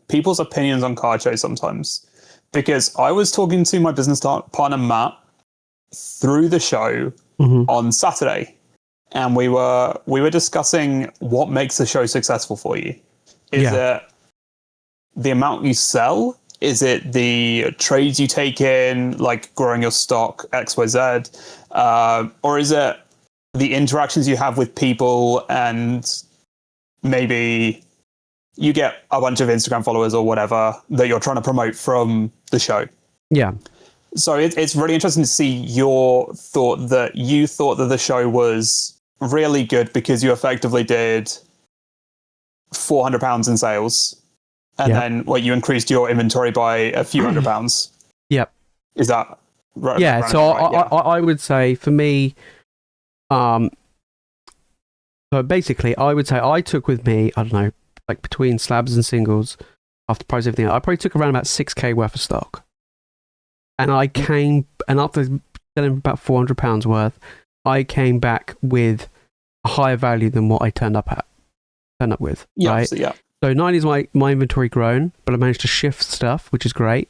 people's opinions on card shows sometimes, because I was talking to my business partner Matt through the show on Saturday, and we were discussing what makes the show successful for you. Is it the amount you sell? Is it the trades you take in, like growing your stock XYZ, or is it the interactions you have with people, and maybe you get a bunch of Instagram followers or whatever that you're trying to promote from the show? Yeah. So it's really interesting to see your thought that you thought that the show was really good because you effectively did £400 in sales, and then you increased your inventory by a few £100. Yep. Is that right? Yeah. So I would say for me, so basically, I would say I took with me, I don't know, like between slabs and singles, after price everything, I probably took around about 6k worth of stock. And I came, and after selling about £400 worth, I came back with a higher value than what I turned up with. Yeah, right? So 90 is my inventory grown, but I managed to shift stuff, which is great.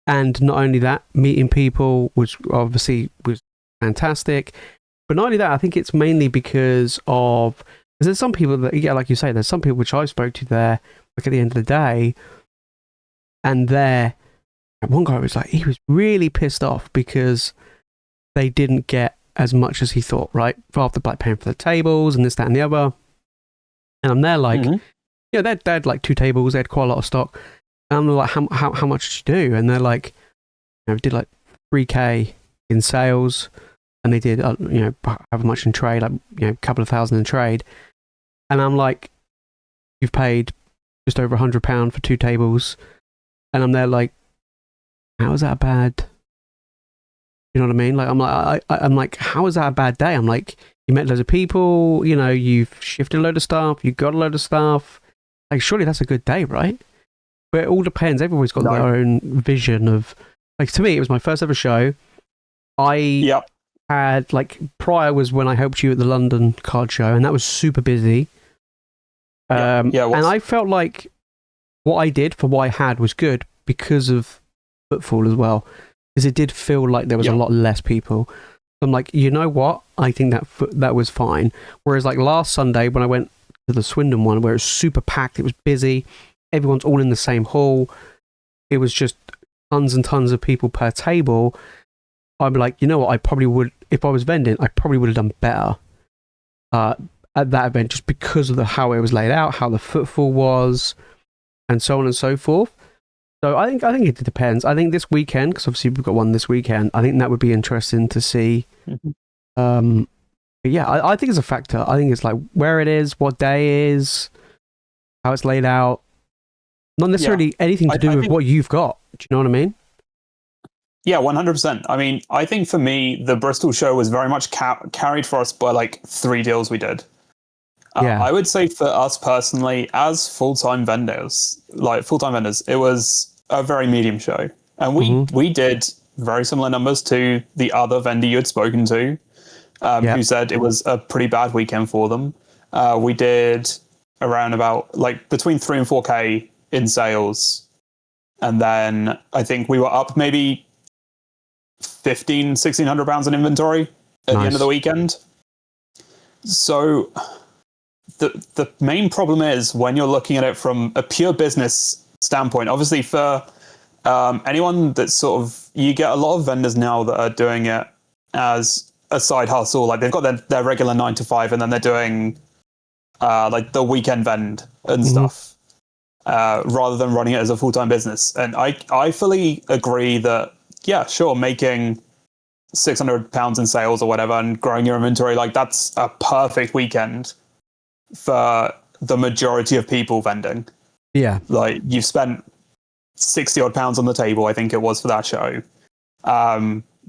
And not only that, meeting people, which obviously was fantastic. But not only that, I think it's mainly because there's some people that, like you say, there's some people which I spoke to there, like at the end of the day, and one guy was like, he was really pissed off because they didn't get as much as he thought, right? After paying for the tables and this, that, and the other. And I'm there like, they had like 2 tables, they had quite a lot of stock. And I'm like, how much did you do? And they're like, did like 3k in sales, and they did, however much in trade, like, a couple of thousand in trade. And I'm like, you've paid just over £100 for 2 tables. And I'm there like, how is that bad? You know what I mean? Like, I'm like, how is that a bad day? I'm like, you met loads of people, you've shifted a load of stuff, you got a load of stuff. Like, surely that's a good day, right? But it all depends. Everybody's got their own vision of, like, to me, it was my first ever show. I had, like, prior was when I helped you at the London card show, and that was super busy. And I felt like what I did for what I had was good because of footfall as well, because it did feel like there was a lot less people. I'm like, you know what? I think that was fine. Whereas like last Sunday when I went to the Swindon one, where it was super packed, it was busy, everyone's all in the same hall, it was just tons and tons of people per table. I'm like, you know what? I probably would, if I was vending, I probably would have done better at that event, just because of how it was laid out, how the footfall was, and so on and so forth. So I think it depends. I think this weekend, because obviously we've got one this weekend, I think that would be interesting to see. But yeah, I think it's a factor. I think it's like where it is, what day is, how it's laid out. Not necessarily anything to do with what you've got. Do you know what I mean? Yeah, 100%. I mean, I think for me, the Bristol show was very much carried for us by like 3 deals we did. I would say for us personally, as full-time vendors, it was a very medium show. And we did very similar numbers to the other vendor you had spoken to, who said it was a pretty bad weekend for them. We did around about like between 3 and 4k in sales. And then I think we were up maybe £1,600 in inventory at the end of the weekend. So the main problem is when you're looking at it from a pure business standpoint, obviously for anyone that's sort of, you get a lot of vendors now that are doing it as a side hustle. Like they've got their regular 9 to 5 and then they're doing like the weekend vend and stuff rather than running it as a full-time business. And I fully agree that, yeah, sure, making £600 in sales or whatever and growing your inventory, like that's a perfect weekend for the majority of people vending. Yeah. Like you've spent 60 odd pounds on the table, I think it was, for that show.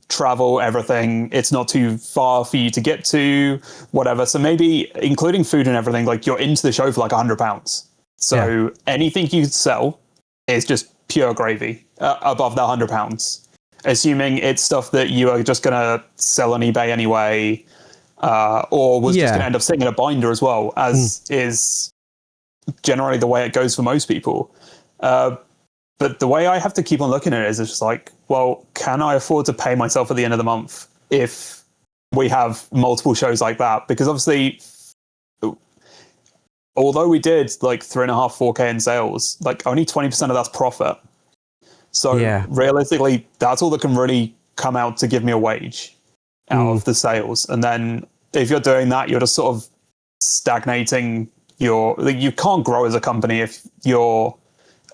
Travel, everything, it's not too far for you to get to, whatever. So maybe including food and everything, like you're into the show for like £100. So anything you sell is just pure gravy above that £100. Assuming it's stuff that you are just going to sell on eBay anyway, or was just going to end up sitting in a binder as well, as is generally the way it goes for most people. But the way I have to keep on looking at it is it's just like, well, can I afford to pay myself at the end of the month if we have multiple shows like that, because obviously, although we did like 3.5, 4K in sales, like only 20% of that's profit. So realistically, that's all that can really come out to give me a wage out of the sales. And then if you're doing that, you're just sort of stagnating you can't grow as a company if you're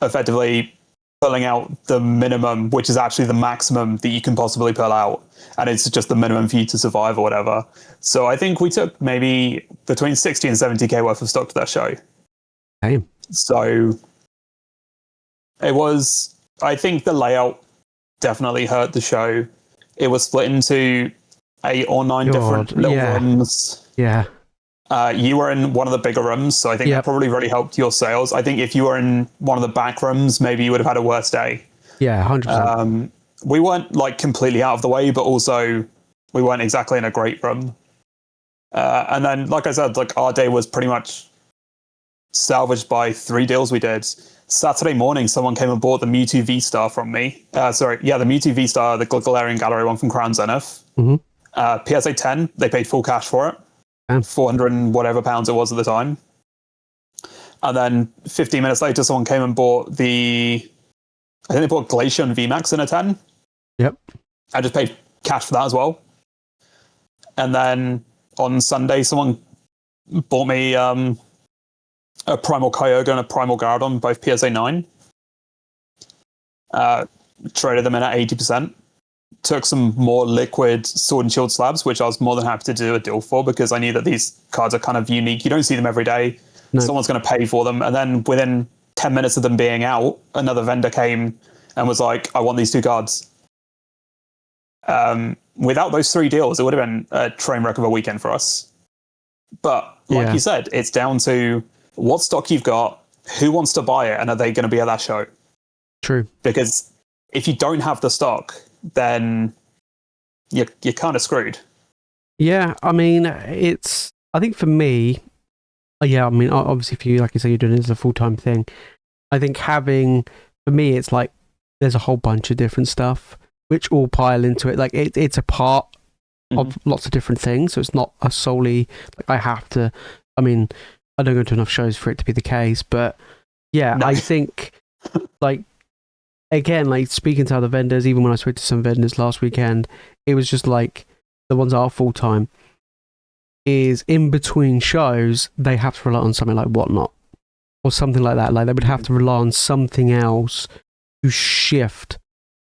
effectively pulling out the minimum, which is actually the maximum that you can possibly pull out. And it's just the minimum for you to survive or whatever. So I think we took maybe between 60 and 70K worth of stock to that show. Damn. So it was, I think the layout definitely hurt the show. It was split into 8 or 9 different little rooms. Yeah. You were in one of the bigger rooms, so I think that probably really helped your sales. I think if you were in one of the back rooms, maybe you would have had a worse day. Yeah, 100%. We weren't like completely out of the way, but also we weren't exactly in a great room. And then, like I said, like our day was pretty much salvaged by 3 deals we did. Saturday morning, someone came and bought the Mewtwo V-Star from me. The Mewtwo V-Star, the Galarian Gallery one from Crown Zenith. PSA 10, they paid full cash for it. 400 and whatever pounds it was at the time. And then 15 minutes later, someone came and bought I think they bought Glaceon VMAX in a 10. Yep. I just paid cash for that as well. And then on Sunday, someone bought me a Primal Kyogre and a Primal Gyarados, both PSA 9. Traded them in at 80%. Took some more liquid Sword and Shield slabs, which I was more than happy to do a deal for, because I knew that these cards are kind of unique. You don't see them every day. No. Someone's going to pay for them. And then within 10 minutes of them being out, another vendor came and was like, I want these 2 cards. Without those 3 deals, it would have been a train wreck of a weekend for us. But like you said, it's down to what stock you've got, who wants to buy it, and are they going to be at that show? True. Because if you don't have the stock, then you're kind of screwed. Yeah, I mean, I think for me, obviously for you, like you say, you're doing it as a full-time thing. I think for me, it's like, there's a whole bunch of different stuff, which all pile into it. Like, it's a part of lots of different things, so it's not a solely, like, I don't go to enough shows for it to be the case, but yeah, no. I think, like, again, like speaking to other vendors, even when I spoke to some vendors last weekend, it was just like the ones that are full time is in between shows, they have to rely on something like Whatnot or something like that. Like they would have to rely on something else to shift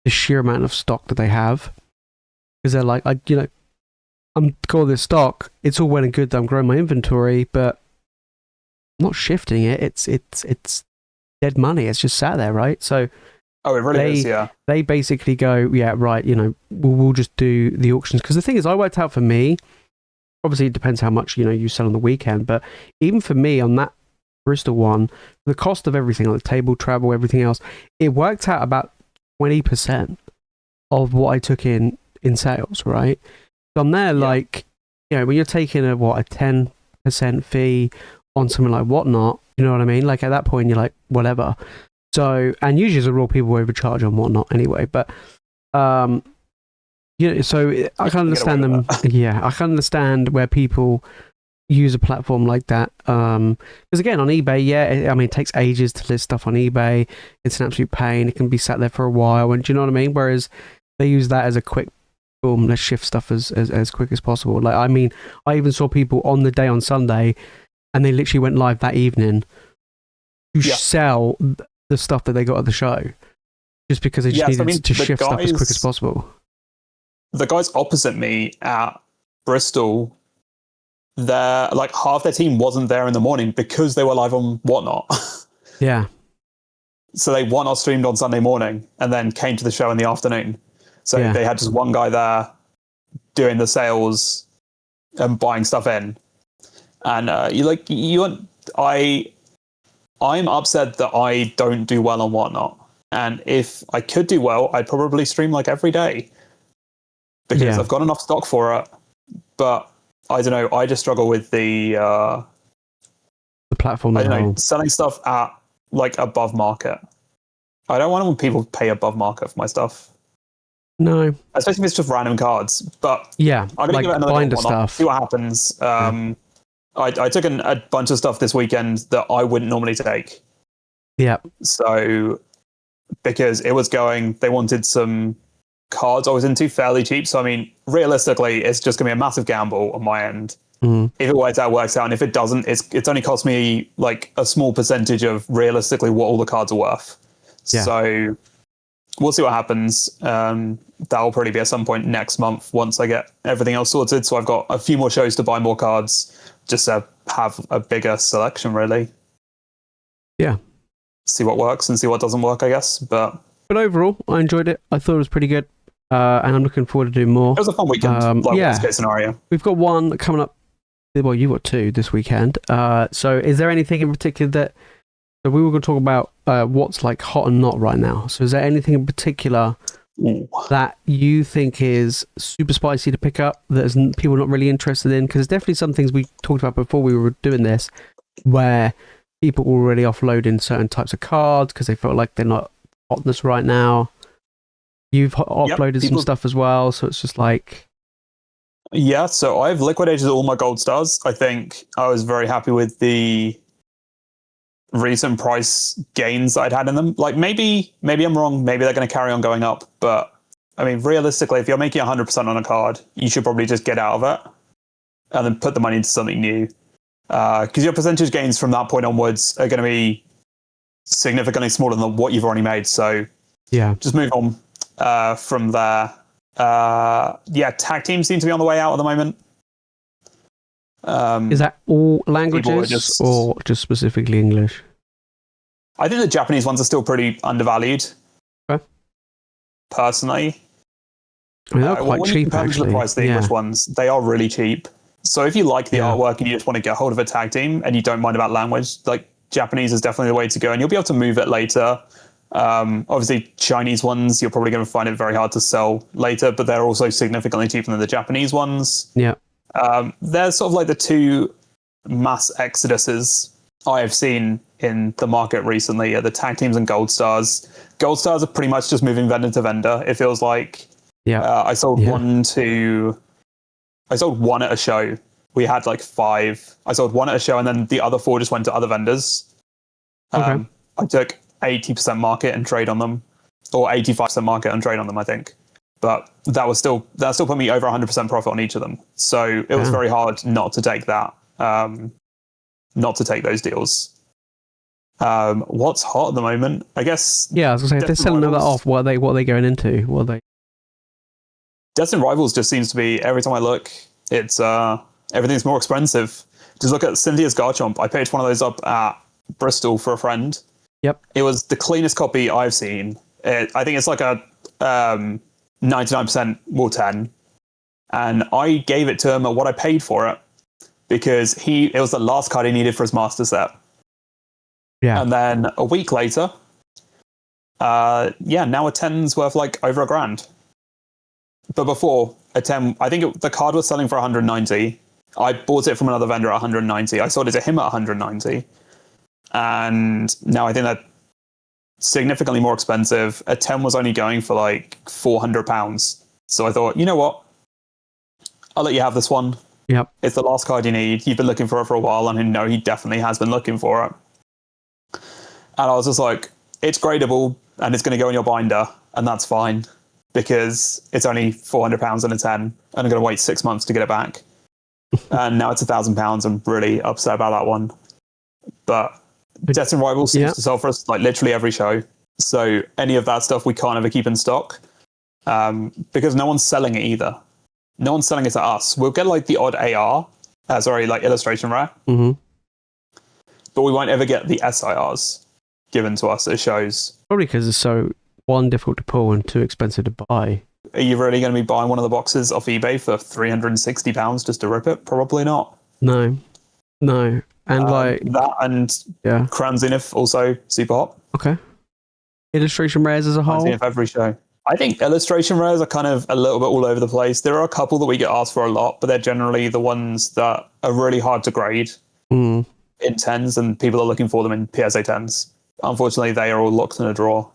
the sheer amount of stock that they have, because they're like, I'm calling this stock. It's all well and good that I'm growing my inventory, but I'm not shifting it. It's dead money. It's just sat there, right? So. Oh, it really is, yeah. They basically go, yeah, right, we'll just do the auctions. Because the thing is, I worked out for me, obviously it depends how much, you sell on the weekend, but even for me on that Bristol one, the cost of everything, like the table, travel, everything else, it worked out about 20% of what I took in sales, right? So I'm there like, when you're taking a 10% fee on something like Whatnot, you know what I mean? Like at that point, you're like, whatever. So, and usually as a rule, people overcharge on Whatnot anyway, but, so I can understand them. Yeah, I can understand where people use a platform like that. Because again, on eBay, it takes ages to list stuff on eBay. It's an absolute pain. It can be sat there for a while. And do you know what I mean? Whereas they use that as a quick, boom, let's shift stuff as quick as possible. Like, I even saw people on the day on Sunday, and they literally went live that evening to sell the stuff that they got at the show, just because they just needed to shift stuff as quick as possible. The guys opposite me at Bristol, like half their team wasn't there in the morning because they were live on Whatnot. Yeah. So they Whatnot streamed on Sunday morning and then came to the show in the afternoon. So they had just one guy there doing the sales and buying stuff in. And I'm upset that I don't do well on Whatnot. And if I could do well, I'd probably stream like every day, because I've got enough stock for it. But I don't know, I just struggle with the platform. I don't know, selling stuff at like above market. I don't want when people pay above market for my stuff. No. Especially if it's just random cards. But Yeah, I'm going to like give it another binder one. stuff. See what happens. I took a bunch of stuff this weekend that I wouldn't normally take. Yeah. So, because it was going, they wanted some cards I was into fairly cheap. So, I mean, realistically, it's just going to be a massive gamble on my end. If it works out, works out. And if it doesn't, it's only cost me like a small percentage of realistically what all the cards are worth. Yeah. So, we'll see what happens. That'll probably be at some point next month once I get everything else sorted. So, I've got a few more shows to buy more cards just to have a bigger selection, really. Yeah. See what works and see what doesn't work, I guess. But overall, I enjoyed it. I thought it was pretty good. And I'm looking forward to doing more. It was a fun weekend, worst case scenario. We've got one coming up. Well, you've got two this weekend. So is there anything in particular that... So we were going to talk about what's like hot and not right now. So is there anything in particular that you think is super spicy to pick up that people are not really interested in? Because there's definitely some things we talked about before we were doing this where people were already offloading certain types of cards because they felt like they're not hotness right now. You've uploaded some stuff as well, so it's just like... Yeah, so I've liquidated all my gold stars. I think I was very happy with the recent price gains I'd had in them. Like, maybe I'm wrong. Maybe they're going to carry on going up. But, I mean, realistically, if you're making 100% on a card, you should probably just get out of it and then put the money into something new. Because your percentage gains from that point onwards are going to be significantly smaller than what you've already made. So, yeah, just move on from there. Tag teams seem to be on the way out at the moment. Is that all languages or just specifically English? I think the Japanese ones are still pretty undervalued. Okay. Personally. I mean, they're quite cheap, actually. The price of the English ones, they are really cheap. So if you like the artwork and you just want to get hold of a tag team and you don't mind about language, like Japanese is definitely the way to go, and you'll be able to move it later. Obviously, Chinese ones, you're probably going to find it very hard to sell later, but they're also significantly cheaper than the Japanese ones. Yeah. They're sort of like the two mass exoduses I have seen in the market recently are the tag teams and gold stars. Gold stars are pretty much just moving vendor to vendor. It feels like. Yeah. I sold one at a show. We had like 5. I sold one at a show, and then the other 4 just went to other vendors. Okay. I took 80% market and trade on them, or 85% market and trade on them, I think. But that still put me over 100% profit on each of them. So it was very hard not to take that, not to take those deals. What's hot at the moment? I guess. Yeah, I was gonna say if they're selling that off, what are they going into? What are they? Destined Rivals just seems to be, every time I look, it's everything's more expensive. Just look at Cynthia's Garchomp. I picked one of those up at Bristol for a friend. Yep. It was the cleanest copy I've seen. I think it's like a 99% War 10. And I gave it to him at what I paid for it because it was the last card he needed for his master set. Yeah. And then a week later, now a 10's worth like over $1,000. But before, a 10, I think the card was selling for 190. I bought it from another vendor at 190. I sold it to him at 190. And now I think that's significantly more expensive. A 10 was only going for like £400. So I thought, you know what? I'll let you have this one. Yep. It's the last card you need. You've been looking for it for a while, and I know he definitely has been looking for it. And I was just like, it's gradable, and it's going to go in your binder, and that's fine, because it's only £400 in a 10, and I'm going to wait 6 months to get it back. And now it's £1,000. I'm really upset about that one. But Destined Rivals seems to sell for us like literally every show. So any of that stuff we can't ever keep in stock because no one's selling it either. No one's selling it to us. We'll get like the odd like illustration rare. Mm-hmm. But we won't ever get the SIRs given to us at shows. Probably because it's so, 1, difficult to pull and 2, expensive to buy. Are you really going to be buying one of the boxes off eBay for £360 just to rip it? Probably not. No. And that and Crown Zenith also super hot. Okay. Illustration rares as a whole? Zenith every show. I think illustration rares are kind of a little bit all over the place. There are a couple that we get asked for a lot, but they're generally the ones that are really hard to grade in 10s, and people are looking for them in PSA 10s. Unfortunately, they are all locked in a drawer.